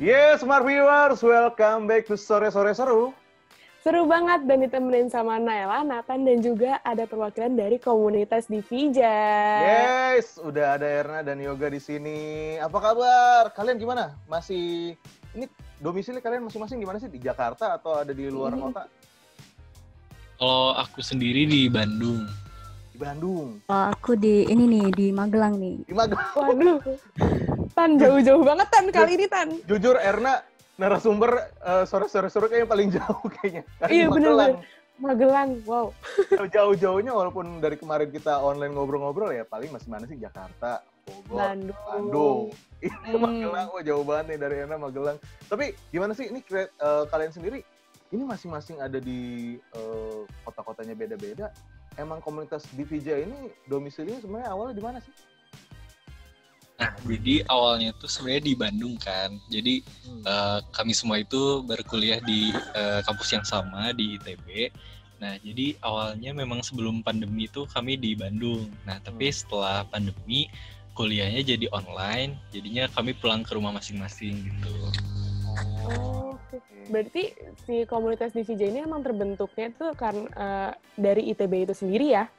Yes, smart viewers, welcome back to Sore-Sore Seru. Seru banget dan ditemenin sama Naila, Nathan, dan juga ada perwakilan dari komunitas Divija. Yes, udah ada Erna dan Yoga di sini. Apa kabar? Kalian gimana? Ini domisili kalian masing-masing gimana sih? Di Jakarta atau ada di luar kota? Kalau aku sendiri di Bandung. Di Bandung. Aku di Magelang nih. Di Magelang. Waduh, Tan jauh-jauh banget Tan kali ini Tan. Jujur Erna narasumber Sore-Sore Seru kayaknya paling jauh kayaknya. Iya benar. Magelang, wow. Jauh-jauhnya walaupun dari kemarin kita online ngobrol-ngobrol ya paling masih mana sih? Jakarta, Bogor, Bandung. Ini Magelang, wah jauh banget nih dari Erna Magelang. Tapi gimana sih ini kalian sendiri? Ini masing-masing ada di kota-kotanya beda-beda. Emang komunitas Divija ini domisilinya sebenarnya awalnya di mana sih? Nah, jadi awalnya tuh sebenarnya di Bandung kan. Jadi kami semua itu berkuliah di kampus yang sama di ITB. Nah, jadi awalnya memang sebelum pandemi itu kami di Bandung. Nah, tapi setelah pandemi kuliahnya jadi online, jadinya kami pulang ke rumah masing-masing gitu. Oh, oke. Berarti si komunitas Divija ini emang terbentuknya tuh karena dari ITB itu sendiri ya?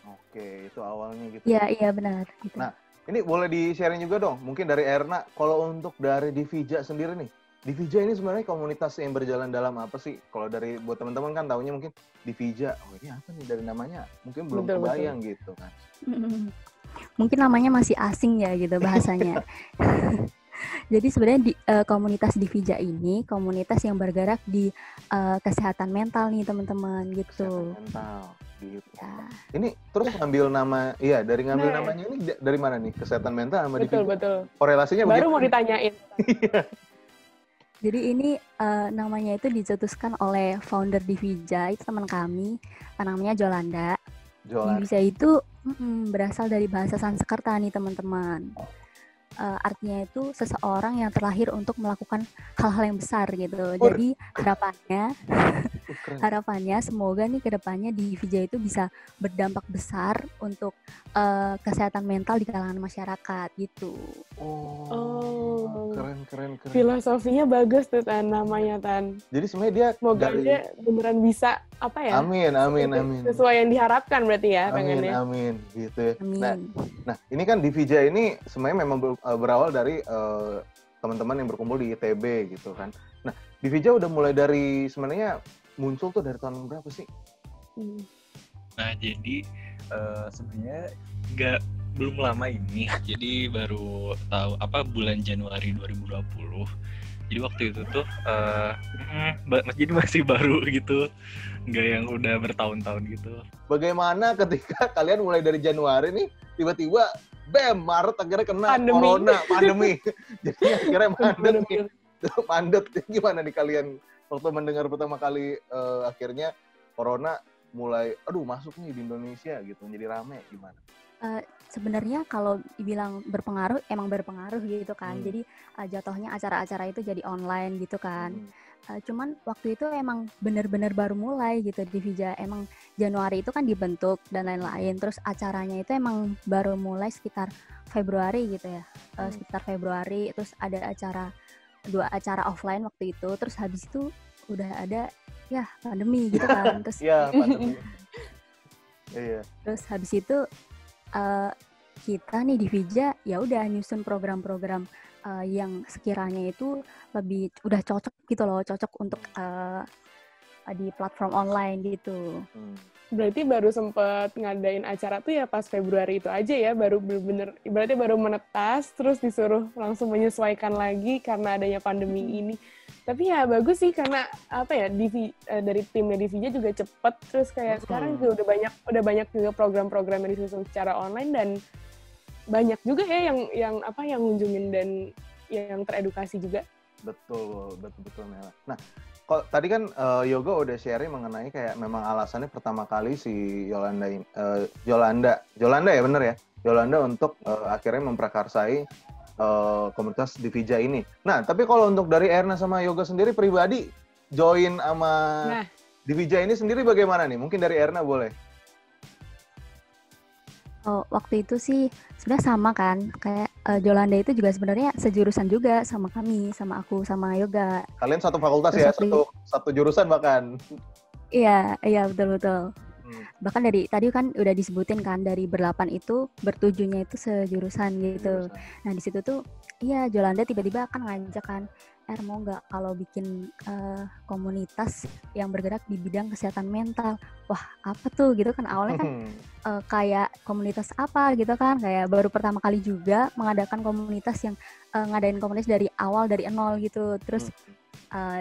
Oke, itu awalnya gitu. Iya benar. Gitu. Nah, ini boleh di-sharing juga dong, mungkin dari Erna, kalau untuk dari Divija sendiri nih, Divija ini sebenarnya komunitas yang berjalan dalam apa sih? Kalau dari buat teman-teman kan taunya mungkin Divija, oh ini apa nih dari namanya? Mungkin belum kebayang gitu kan. Mungkin namanya masih asing ya gitu bahasanya. Jadi sebenarnya komunitas Divija ini komunitas yang bergerak di kesehatan mental nih teman-teman gitu. Kesehatan mental gitu. Ya. Ini terus ngambil nama, dari ngambil namanya ini dari mana nih? Kesehatan mental sama Divija? Betul. Korelasinya baru begitu? Mau ditanyain. Jadi ini namanya itu dicetuskan oleh founder Divija, itu teman kami, namanya Jolanda. Divija itu berasal dari bahasa Sanskerta nih teman-teman. Artinya itu seseorang yang terlahir untuk melakukan hal-hal yang besar gitu. Jadi harapannya semoga nih kedepannya Divija itu bisa berdampak besar untuk kesehatan mental di kalangan masyarakat gitu. Oh. Keren. Filosofinya bagus tuh Tan, namanya Tan. Jadi sebenarnya dia semoga dia beneran bisa apa ya? Amin. Sesuai yang diharapkan berarti ya pengennya. Amin gitu ya. Amin. Nah, ini kan Divija ini sebenarnya memang berawal dari teman-teman yang berkumpul di ITB gitu kan. Nah, Divija udah mulai dari sebenarnya muncul tuh dari tahun berapa sih? Nah, jadi sebenarnya belum lama ini. Jadi baru tahu bulan Januari 2020. Jadi waktu itu tuh jadi masih baru gitu. Nggak yang udah bertahun-tahun gitu. Bagaimana ketika kalian mulai dari Januari nih tiba-tiba Maret akhirnya kena pandemi. Jadi akhirnya mandet. Gimana nih kalian waktu mendengar pertama kali akhirnya corona mulai masuk nih di Indonesia gitu, jadi rame gimana? Sebenarnya kalau dibilang berpengaruh, emang berpengaruh gitu kan. Jadi jatuhnya acara-acara itu jadi online gitu kan. Cuman waktu itu emang benar-benar baru mulai gitu Divija. Emang Januari itu kan dibentuk dan lain-lain. Terus acaranya itu emang baru mulai sekitar Februari gitu ya. Sekitar Februari, terus ada 2 acara offline waktu itu. Terus habis itu udah ada pandemi gitu kan. Terus pandemi. Iya. Terus habis itu kita nih Divija ya udah nyusun program-program yang sekiranya itu lebih udah cocok gitu loh, cocok untuk di platform online gitu. Berarti baru sempet ngadain acara tuh ya pas Februari itu aja ya, baru bener-bener ibaratnya baru menetas terus disuruh langsung menyesuaikan lagi karena adanya pandemi ini. Tapi ya bagus sih karena dari timnya Divija juga cepet, terus kayak sekarang juga udah banyak juga program-program yang disusun secara online dan banyak juga ya yang ngunjungin dan yang teredukasi juga. Betul Nela. Nah, tadi kan Yoga udah sharing mengenai kayak memang alasannya pertama kali si Jolanda ya bener ya? Jolanda untuk akhirnya memprakarsai komunitas Divija ini. Nah, tapi kalau untuk dari Erna sama Yoga sendiri pribadi join sama Divija ini sendiri bagaimana nih? Mungkin dari Erna boleh. waktu itu sih sebenarnya sama kan, kayak Jolanda itu juga sebenarnya sejurusan juga sama kami, sama aku, sama Yoga. Kalian satu fakultas Terus ya, satu jurusan bahkan. Iya, betul. Bahkan dari tadi kan udah disebutin kan, dari berlapan itu bertujuhnya itu sejurusan gitu. Nah di situ tuh iya Jolanda tiba-tiba kan ngajak kan, mau nggak kalau bikin komunitas yang bergerak di bidang kesehatan mental. Wah apa tuh gitu kan, awalnya kan kayak komunitas apa gitu kan, kayak baru pertama kali juga mengadakan komunitas yang ngadain komunitas dari awal, dari nol gitu. Terus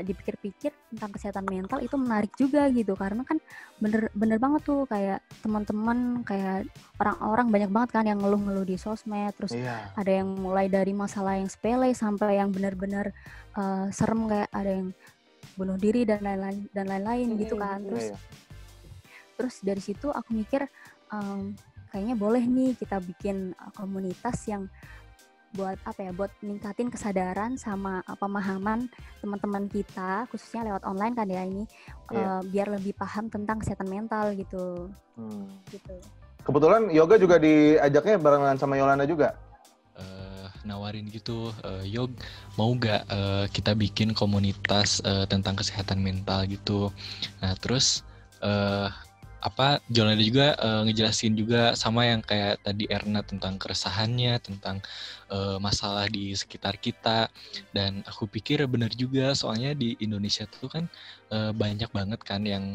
dipikir-pikir tentang kesehatan mental itu menarik juga gitu, karena kan bener banget tuh kayak teman-teman, kayak orang-orang banyak banget kan yang ngeluh-ngeluh di sosmed, terus ada yang mulai dari masalah yang sepele sampai yang benar-benar serem, kayak ada yang bunuh diri dan lain-lain gitu kan. Terus dari situ aku mikir kayaknya boleh nih kita bikin komunitas yang buat ningkatin kesadaran sama pemahaman teman-teman kita, khususnya lewat online kan ya ini, biar lebih paham tentang kesehatan mental gitu. Gitu. Kebetulan Yoga juga diajaknya barengan sama Yolanda juga? Nawarin gitu, Yog mau gak kita bikin komunitas tentang kesehatan mental gitu. Nah terus Jolanda juga ngejelasin juga sama yang kayak tadi Erna tentang keresahannya, tentang masalah di sekitar kita. Dan aku pikir benar juga, soalnya di Indonesia tuh kan banyak banget kan yang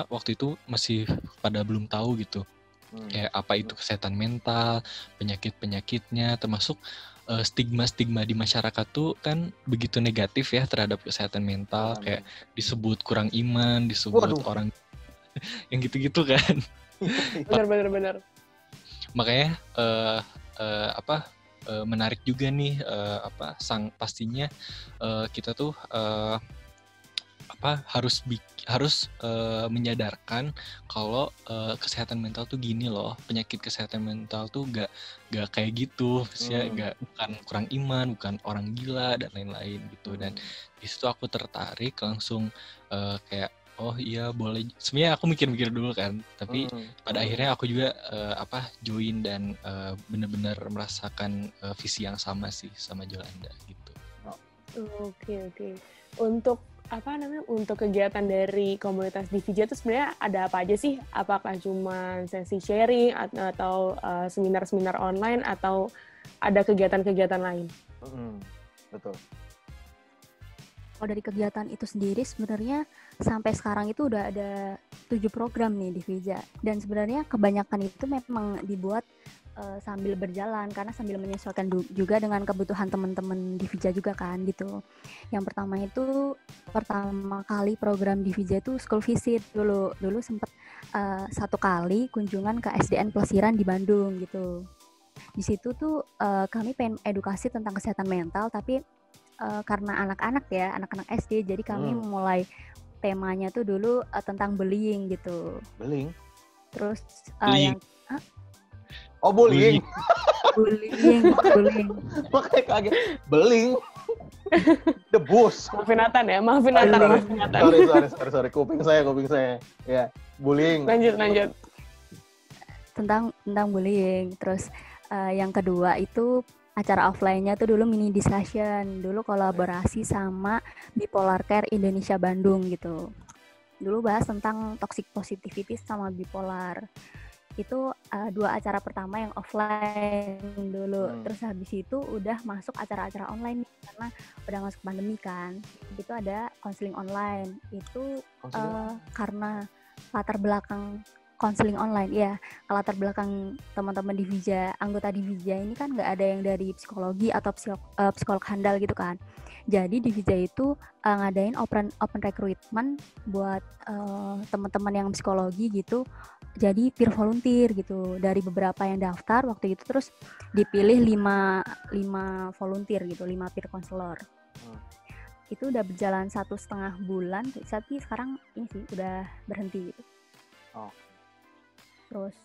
waktu itu masih pada belum tahu gitu. Kayak apa itu kesehatan mental, penyakit-penyakitnya, termasuk stigma-stigma di masyarakat tuh kan begitu negatif ya terhadap kesehatan mental, kayak disebut kurang iman, disebut orang yang gitu-gitu kan. Benar. Makanya menarik juga nih pastinya kita tuh harus menyadarkan kalau kesehatan mental tuh gini loh, penyakit kesehatan mental tuh gak kayak gitu, bukan kurang iman, bukan orang gila dan lain-lain gitu. Dan di situ aku tertarik langsung kayak oh iya boleh. Sebenarnya aku mikir-mikir dulu kan, tapi pada akhirnya aku juga join dan benar-benar merasakan visi yang sama sih sama Jolanda gitu. Oke. Untuk kegiatan dari komunitas Divija itu sebenarnya ada apa aja sih? Apakah cuma sesi sharing atau seminar-seminar online atau ada kegiatan-kegiatan lain? Betul. Kalau dari kegiatan itu sendiri sebenarnya sampai sekarang itu udah ada 7 program nih di Divija. Dan sebenarnya kebanyakan itu memang dibuat sambil berjalan, karena sambil menyesuaikan juga dengan kebutuhan teman-teman Divija juga kan gitu. Yang pertama kali program Divija itu school visit dulu sempat 1 kali kunjungan ke SDN Plesiran di Bandung gitu. Di situ tuh kami pengen edukasi tentang kesehatan mental, tapi karena anak-anak SD, jadi kami mulai temanya tuh dulu tentang bullying gitu. Bullying? Terus bullying. Bullying. Bullying. Makanya kaget. Bullying. Debus. Maafin Nathan. Sorry. Kuping saya. Ya, bullying. Lanjut. Tentang bullying. Terus yang kedua itu acara offline-nya tuh dulu mini discussion. Dulu kolaborasi sama Bipolar Care Indonesia Bandung gitu. Dulu bahas tentang toxic positivity sama bipolar. Itu 2 acara pertama yang offline dulu. Terus habis itu udah masuk acara-acara online karena udah masuk pandemi kan. Itu ada konseling online. Itu karena latar belakang konseling online, ya. Latar belakang teman-teman Divija, anggota Divija ini kan nggak ada yang dari psikologi atau psikolog handal gitu kan. Jadi Divija itu ngadain open recruitment buat teman-teman yang psikologi gitu. Jadi peer volunteer gitu, dari beberapa yang daftar waktu itu, terus dipilih 5 volunteer gitu, 5 peer counselor. Itu udah berjalan 1,5 bulan, tapi sekarang ini sih udah berhenti gitu. Terus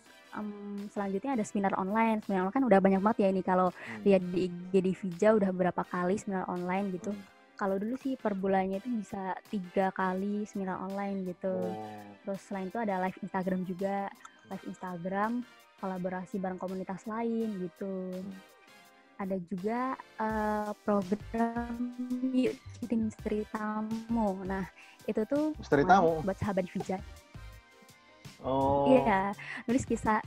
selanjutnya ada seminar online kan udah banyak banget ya ini, kalau lihat di IG Divija udah berapa kali seminar online gitu. Kalau dulu sih per bulannya itu bisa 3 kali seminar online gitu. Terus selain itu ada live Instagram juga. live Instagram, kolaborasi bareng komunitas lain gitu. Ada juga program Yuk Kirim Misteri Tamu. Nah, itu tuh Misteri Tamu buat sahabat Divija. Oh. Iya, nulis kisah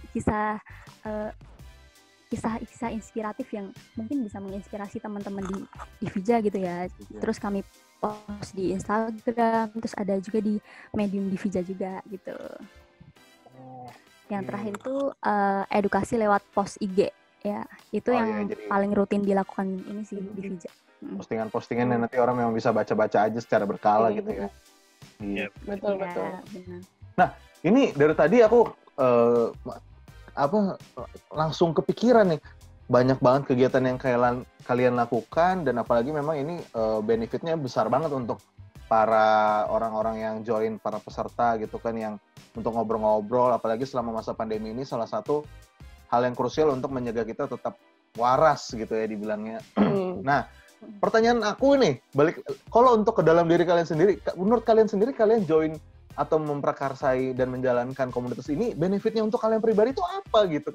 inspiratif yang mungkin bisa menginspirasi teman-teman di Divija gitu ya. Terus kami post di Instagram, terus ada juga di medium Divija juga gitu. Yang terakhir itu edukasi lewat post IG ya. Itu yang paling rutin dilakukan ini sih di Divija. Postingan-postingan yang nanti orang memang bisa baca-baca aja secara berkala gitu ya. Iya, betul. Benar. Nah, ini dari tadi aku langsung kepikiran nih, banyak banget kegiatan yang kalian lakukan, dan apalagi memang ini benefitnya besar banget untuk para orang-orang yang join, para peserta gitu kan, yang untuk ngobrol-ngobrol, apalagi selama masa pandemi ini salah satu hal yang krusial untuk menjaga kita tetap waras gitu ya dibilangnya. Nah, pertanyaan aku nih, kalau untuk ke dalam diri kalian sendiri, menurut kalian sendiri, kalian join atau memprakarsai dan menjalankan komunitas ini, benefitnya untuk kalian pribadi itu apa gitu?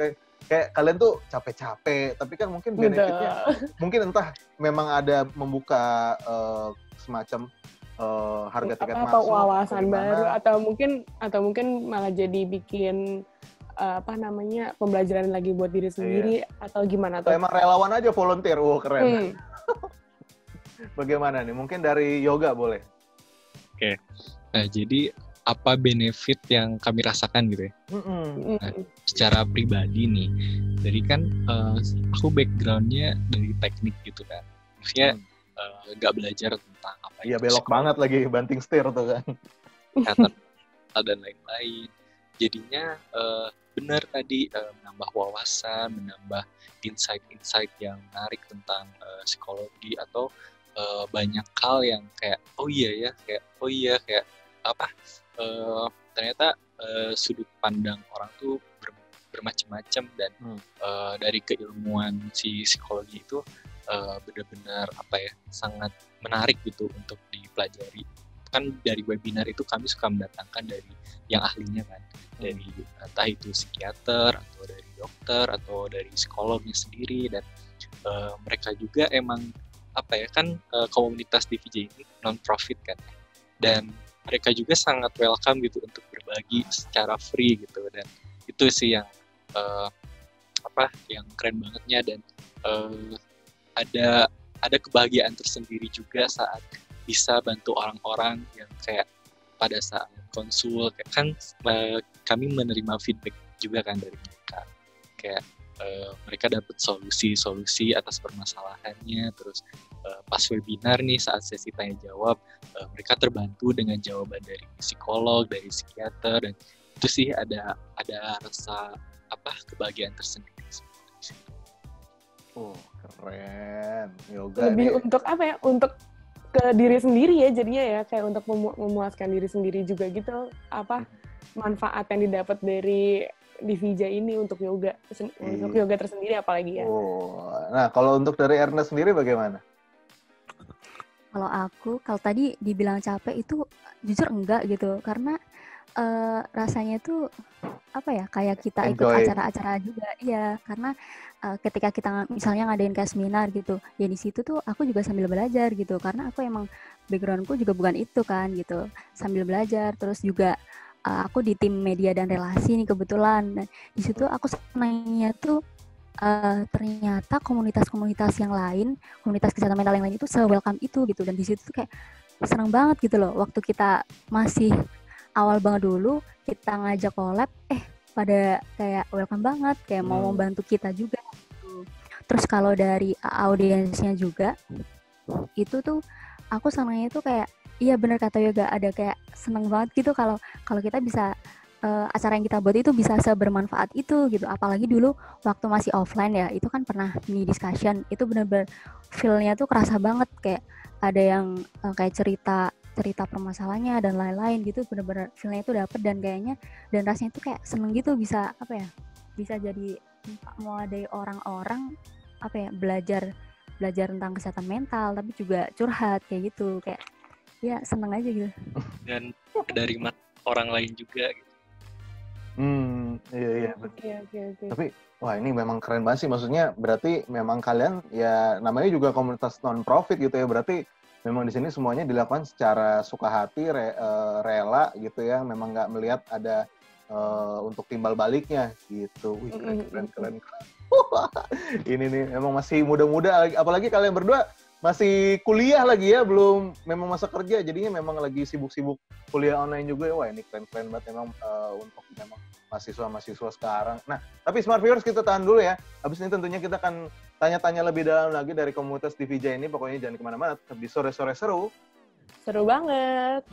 Kayak kalian tuh capek-capek, tapi kan mungkin benefitnya, mungkin entah memang ada membuka semacam harga tiket masuk, atau wawasan baru, atau mungkin malah jadi bikin pembelajaran lagi buat diri sendiri, atau gimana tuh? Emang relawan aja, volunteer, keren. Bagaimana nih? Mungkin dari Yoga boleh. Oke. Nah, jadi apa benefit yang kami rasakan gitu ya? Nah, secara pribadi nih, jadi kan aku background-nya dari teknik gitu kan. Maksudnya nggak belajar tentang apa itu. Iya, belok banget lagi, banting setir tuh kan. Kata dan lain-lain. Jadinya benar tadi menambah wawasan, menambah insight-insight yang menarik tentang psikologi, atau banyak hal yang kayak ternyata sudut pandang orang tuh bermacam-macam, dan dari keilmuan si psikologi itu benar-benar sangat menarik gitu untuk dipelajari. Kan dari webinar itu kami suka mendatangkan dari yang ahlinya kan, dari entah itu psikiater atau dari dokter atau dari psikolognya sendiri, dan mereka juga emang komunitas Divija ini non-profit kan, dan mereka juga sangat welcome gitu untuk berbagi secara free gitu, dan itu sih yang yang keren bangetnya, dan ada kebahagiaan tersendiri juga saat bisa bantu orang-orang yang kayak pada saat konsul, kan kami menerima feedback juga kan dari mereka, kayak mereka dapat solusi atas permasalahannya. Terus pas webinar nih, saat sesi tanya jawab, mereka terbantu dengan jawaban dari psikolog, dari psikiater, dan itu sih ada rasa kebahagiaan tersendiri. Keren. Yoga lebih nih. Untuk untuk ke diri sendiri ya jadinya ya, kayak untuk memuaskan diri sendiri juga gitu, manfaat yang didapat dari Divija ini untuk yoga tersendiri apalagi ya. Nah, kalau untuk dari Ernest sendiri bagaimana? Kalau tadi dibilang capek itu jujur enggak gitu, karena rasanya tuh kayak kita ikut acara-acara juga, iya, karena ketika kita misalnya ngadain kayak seminar gitu, ya di situ tuh aku juga sambil belajar gitu, karena aku emang backgroundku juga bukan itu kan gitu, sambil belajar. Terus juga aku di tim media dan relasi nih kebetulan, dan di situ aku senangnya tuh ternyata komunitas-komunitas yang lain, komunitas kesehatan mental yang lain itu se-welcome itu gitu, dan di situ tuh kayak senang banget gitu loh. Waktu kita masih awal banget dulu, kita ngajak collab, pada kayak welcome banget, kayak mau membantu kita juga gitu. Terus kalau dari audiensnya juga, itu tuh aku senangnya tuh kayak, iya benar kata Yoga, ada kayak seneng banget gitu kalau kita bisa acara yang kita buat itu bisa sebermanfaat itu gitu. Apalagi dulu waktu masih offline ya, itu kan pernah mini discussion, itu benar-benar feel-nya tuh kerasa banget, kayak ada yang kayak cerita permasalahannya dan lain-lain gitu, benar-benar feel-nya itu dapet, dan kayaknya dan rasanya tuh kayak seneng gitu, bisa bisa jadi mewadai orang-orang belajar tentang kesehatan mental, tapi juga curhat kayak gitu, kayak ya seneng aja gitu. Dan dari orang lain juga gitu. Iya. Oke. Tapi wah ini memang keren banget sih. Maksudnya berarti memang kalian ya namanya juga komunitas non-profit gitu ya. Berarti memang di sini semuanya dilakukan secara suka hati, rela gitu ya. Memang nggak melihat ada untuk timbal baliknya gitu. Wih, keren. Ini nih memang masih muda-muda, apalagi kalian berdua masih kuliah lagi ya, belum memang masa kerja, jadinya memang lagi sibuk-sibuk kuliah online juga ya. Wah ini keren banget memang untuk memang mahasiswa sekarang. Nah, tapi Smart Viewers kita tahan dulu ya. Habis ini tentunya kita akan tanya-tanya lebih dalam lagi dari komunitas DVJ ini. Pokoknya jangan kemana-mana, tetap di Sore-Sore Seru. Seru banget.